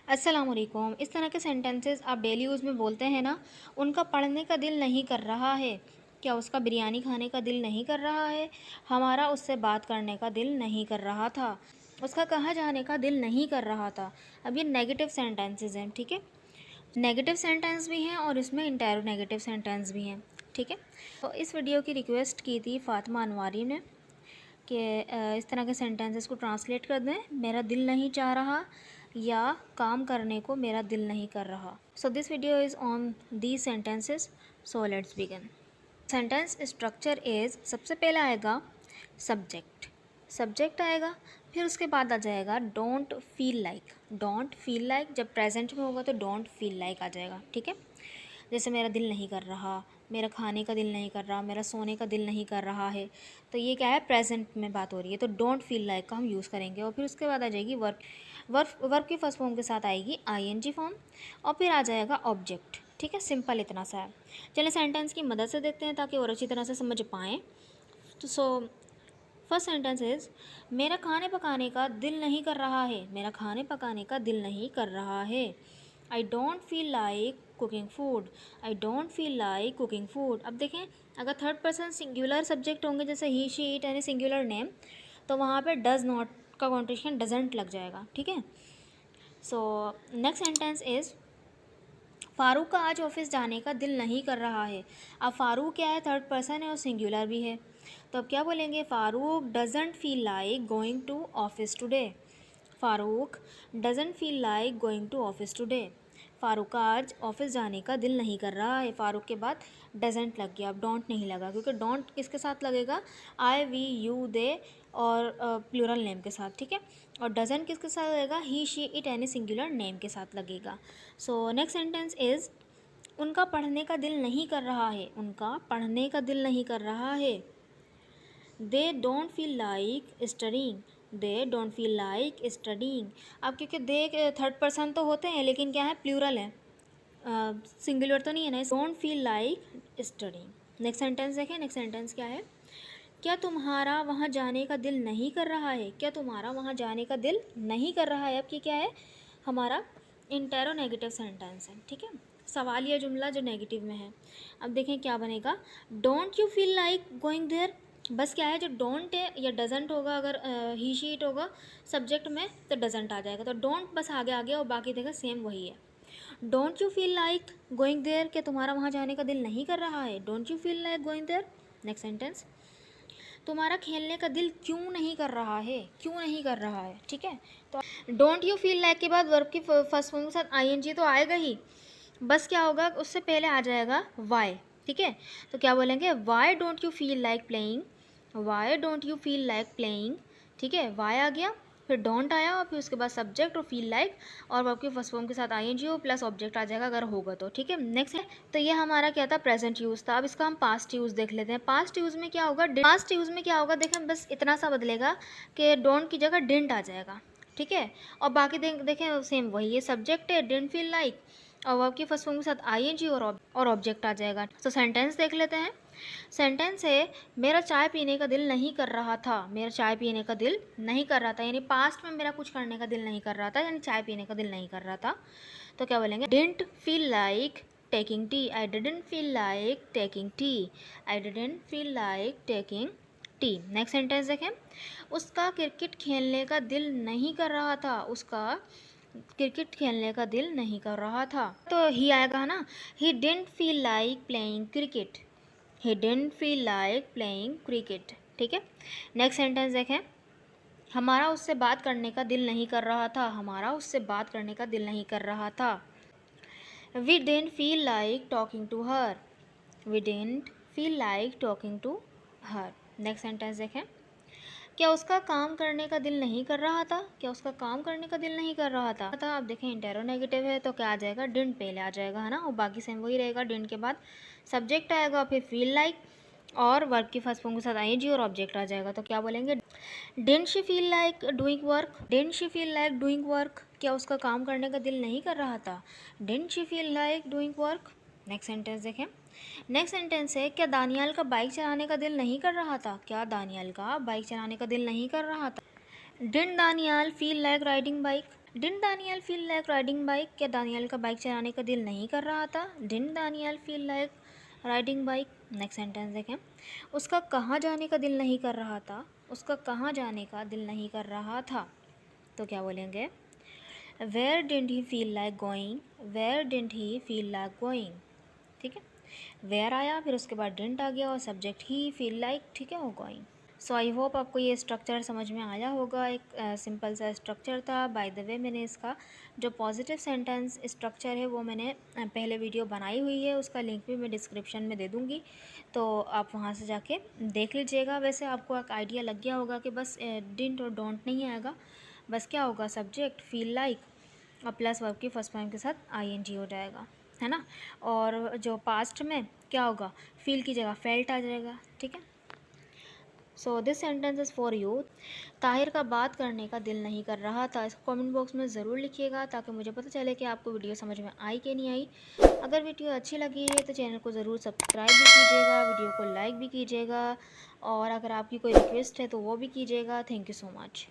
अस्सलामुअलैकुम। इस तरह के सेंटेंसेस आप डेली यूज़ में बोलते हैं ना, उनका पढ़ने का दिल नहीं कर रहा है। क्या उसका बिरयानी खाने का दिल नहीं कर रहा है? हमारा उससे बात करने का दिल नहीं कर रहा था। उसका कहाँ जाने का दिल नहीं कर रहा था। अब ये नेगेटिव सेंटेंसेस हैं, ठीक है। नेगेटिव सेंटेंस भी हैं और इसमें इंटेरोनेगेटिव सेंटेंस भी हैं, ठीक है। तो इस वीडियो की रिक्वेस्ट की थी फ़ातिमा अनवारी ने कि इस तरह के सेंटेंसेस को ट्रांसलेट कर दें। मेरा दिल नहीं चाह रहा या काम करने को मेरा दिल नहीं कर रहा। So this video is on these sentences. So let's begin. Sentence structure is, सबसे पहले आएगा सब्जेक्ट। सब्जेक्ट आएगा, फिर उसके बाद आ जाएगा don't feel like. Don't feel like जब प्रेजेंट में होगा तो डोंट फील लाइक आ जाएगा, ठीक है। जैसे मेरा दिल नहीं कर रहा, मेरा खाने का दिल नहीं कर रहा, मेरा सोने का दिल नहीं कर रहा है, तो ये क्या है, प्रेजेंट में बात हो रही है, तो डोंट फील लाइक का हम यूज़ करेंगे। और फिर उसके बाद आ जाएगी वर्ब। वर्ब की फर्स्ट फॉर्म के साथ आएगी आईएनजी फॉर्म, और फिर आ जाएगा ऑब्जेक्ट, ठीक है। सिंपल इतना सा है। चलिए सेंटेंस की मदद से देखते हैं ताकि और अच्छी तरह से समझ पाएँ। तो फर्स्ट सेंटेंस इज़, मेरा खाने पकाने का दिल नहीं कर रहा है। मेरा खाने पकाने का दिल नहीं कर रहा है। I don't feel like cooking food. I don't feel like cooking food. अब देखें, अगर थर्ड पर्सन सिंगुलर सब्जेक्ट होंगे जैसे he, she, it, any singular name, तो वहाँ पे डज नॉट का कॉन्ट्रेक्शन डजेंट लग जाएगा, ठीक है। So next sentence is, Farooq का आज ऑफिस जाने का दिल नहीं कर रहा है। अब फ़ारूक क्या है, थर्ड पर्सन है और सिंगुलर भी है, तो अब क्या बोलेंगे, Farooq doesn't feel like going to office today. Farooq doesn't feel like going to office today. Farooq का आज ऑफिस जाने का दिल नहीं कर रहा है। फ़ारूक के बाद डजेंट लग गया, अब डोंट नहीं लगा, क्योंकि डोंट किसके साथ लगेगा, आई, वी, यू, दे और प्लूरल नेम के साथ, ठीक है। और डजेंट किसके साथ लगेगा, he, she, it, any singular name के साथ लगेगा। सो नेक्स्ट सेंटेंस इज़, उनका पढ़ने का दिल नहीं कर रहा है। उनका पढ़ने का दिल नहीं कर रहा है। They don't feel like studying. They don't feel like studying. अब क्योंकि दे थर्ड पर्सन तो होते हैं, लेकिन क्या है, प्लूरल है, सिंगुलर तो नहीं है ना। Don't feel like studying. Next sentence देखें। नेक्स्ट सेंटेंस क्या है, क्या तुम्हारा वहाँ जाने का दिल नहीं कर रहा है। क्या तुम्हारा वहाँ जाने का दिल नहीं कर रहा है। अब ये क्या है, हमारा इंटेरोनेगेटिव सेंटेंस है, ठीक है। सवालिया जुमला जो नेगेटिव में है। अब देखें क्या बनेगा, don't you feel like going there. बस क्या है, जो डोंट है या डजेंट होगा, अगर ही, शी, इट होगा सब्जेक्ट में तो डजेंट आ जाएगा, तो डोंट बस आगे आ गया और बाकी देखा सेम वही है। Don't you feel like going there, क्या तुम्हारा वहाँ जाने का दिल नहीं कर रहा है। Don't you feel like going there. Next sentence, तुम्हारा खेलने का दिल क्यों नहीं कर रहा है। क्यों नहीं कर रहा है, ठीक है। तो डोंट यू फील लाइक के बाद वर्ब की फर्स्ट फॉर्म के साथ आईएनजी तो आएगा ही, बस क्या होगा, उससे पहले आ जाएगा वाई, ठीक है। तो क्या बोलेंगे, why don't you feel like playing. Why don't you feel like playing, ठीक है। वाई आ गया, फिर डोंट आया, और फिर उसके बाद सब्जेक्ट और फील लाइक, और वर्ब की फर्स्ट फॉर्म के साथ आईएनजी हो प्लस ऑब्जेक्ट आ जाएगा अगर होगा तो, ठीक है। नेक्स्ट है, तो ये हमारा क्या था, प्रेजेंट यूज़ था। अब इसका हम पास्ट यूज़ देख लेते हैं। पास्ट यूज़ में क्या होगा, पास्ट यूज़ में क्या होगा, देखें बस इतना सा बदलेगा कि डोंट की जगह डिडंट आ जाएगा, ठीक है। और बाकी देखें सेम वही है, सब्जेक्ट है डिडंट फील लाइक, और वर्ब की फर्स्ट फॉर्म के साथ आईएनजी और ऑब्जेक्ट आ जाएगा। तो सेंटेंस देख लेते हैं। सेंटेंस है, मेरा चाय पीने का दिल नहीं कर रहा था। मेरा चाय पीने का दिल नहीं कर रहा था, यानी पास्ट में मेरा कुछ करने का दिल नहीं कर रहा था, यानी चाय पीने का दिल नहीं कर रहा था। तो क्या बोलेंगे, didn't feel like taking tea. I didn't feel like taking tea. I didn't feel like taking tea. Next sentence देखें, उसका क्रिकेट खेलने का दिल नहीं कर रहा था। उसका क्रिकेट खेलने का दिल नहीं कर रहा था, तो ही आएगा ना, he didn't feel like playing cricket. He didn't feel like playing cricket, ठीक है। नेक्स्ट सेंटेंस देखें, हमारा उससे बात करने का दिल नहीं कर रहा था। हमारा उससे बात करने का दिल नहीं कर रहा था। We didn't feel like talking to her. We didn't feel like talking to her. Next sentence देखें, क्या उसका काम करने का दिल नहीं कर रहा था। क्या उसका काम करने का दिल नहीं कर रहा था। अब देखें इंटेरोनेगेटिव है तो क्या आ जाएगा, डिडंट पहले आ जाएगा, है ना, और बाकी सेम वही रहेगा। डिडंट के बाद सब्जेक्ट आएगा, फिर फील लाइक, और वर्ब की फर्स्ट फॉर्म के साथ आईएनजी और ऑब्जेक्ट आ जाएगा। तो क्या बोलेंगे, didn't she feel like doing work. Didn't she feel like doing work, क्या उसका काम करने का दिल नहीं कर रहा था। Didn't she feel like doing work. Next sentence देखें। नेक्स्ट सेंटेंस है, क्या दानियाल का बाइक चलाने का दिल नहीं कर रहा था। क्या दानियाल का बाइक चलाने का दिल नहीं कर रहा था। Didn't Daniyal feel like riding bike. Didn't Daniyal feel like riding bike, क्या दानियल का बाइक चलाने का दिल नहीं कर रहा था? Didn't Daniyal feel like riding bike. Next sentence देखें, उसका कहाँ जाने का दिल नहीं कर रहा था? उसका कहाँ जाने का दिल नहीं कर रहा था? तो क्या बोलेंगे? Where didn't he feel like going, where didn't he feel like going. ठीक है, वेयर आया, फिर उसके बाद डिडंट आ गया और सब्जेक्ट ही फील लाइक, ठीक है, वो गोइंग। सो आई होप आपको ये स्ट्रक्चर समझ में आया होगा। एक सिंपल सा स्ट्रक्चर था। बाय द वे मैंने इसका जो पॉजिटिव सेंटेंस स्ट्रक्चर है वो मैंने पहले वीडियो बनाई हुई है, उसका लिंक भी मैं डिस्क्रिप्शन में दे दूँगी, तो आप वहाँ से जाके देख लीजिएगा। वैसे आपको एक आइडिया लग गया होगा कि बस डिडंट और डोंट नहीं आएगा, बस क्या होगा, सब्जेक्ट फील लाइक और प्लस वर्ब की फर्स्ट फॉर्म के साथ ING हो जाएगा, है ना। और जो पास्ट में क्या होगा, फील की जगह फेल्ट आ जाएगा। ठीक है, so this sentence is for you. Tahir का बात करने का दिल नहीं कर रहा था, इसको कमेंट बॉक्स में ज़रूर लिखिएगा ताकि मुझे पता चले कि आपको वीडियो समझ में आई कि नहीं आई। अगर वीडियो अच्छी लगी है तो चैनल को ज़रूर सब्सक्राइब भी कीजिएगा, वीडियो को लाइक भी कीजिएगा, और अगर आपकी कोई रिक्वेस्ट है तो वो भी कीजिएगा। Thank you so much.